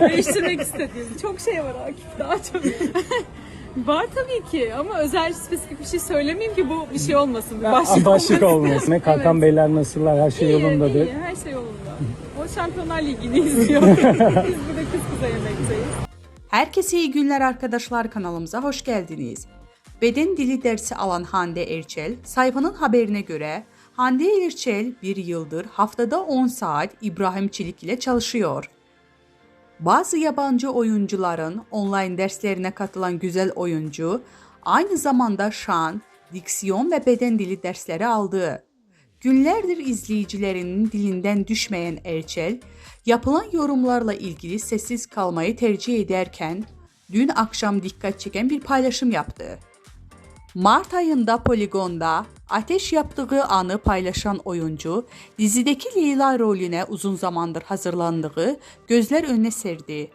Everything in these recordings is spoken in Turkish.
Değiştirmek istediğim çok şey var Akif, daha çok. Var tabii ki ama özel spesifik bir şey söylemeyeyim ki bu bir şey olmasın. Bir Başlık olmasın. Hakan Beyler nasıllar? Her şey yolundadır. İyi, her şey yolunda. O Şampiyonlar Ligi'ni izliyor. Biz burada kız kıza yemekteyiz. Herkese iyi günler arkadaşlar, kanalımıza hoş geldiniz. Beden dili dersi alan Hande Erçel, sayfanın haberine göre Hande Erçel bir yıldır haftada 10 saat İbrahim Çelik ile çalışıyor. Bazı yabancı oyuncuların online derslerine katılan güzel oyuncu, aynı zamanda şan, diksiyon ve beden dili dersleri aldı. Günlerdir izleyicilerinin dilinden düşmeyen Erçel, yapılan yorumlarla ilgili sessiz kalmayı tercih ederken, dün akşam dikkat çeken bir paylaşım yaptı. Mart ayında Polygon'da ateş yaptığı anı paylaşan oyuncu, dizideki Leyla rolüne uzun zamandır hazırlandığı gözler önüne serdi.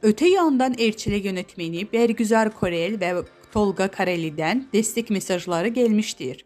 Öte yandan Erçel'e yönetmeni Bergüzar Korel ve Tolga Kareli'den destek mesajları gelmiştir.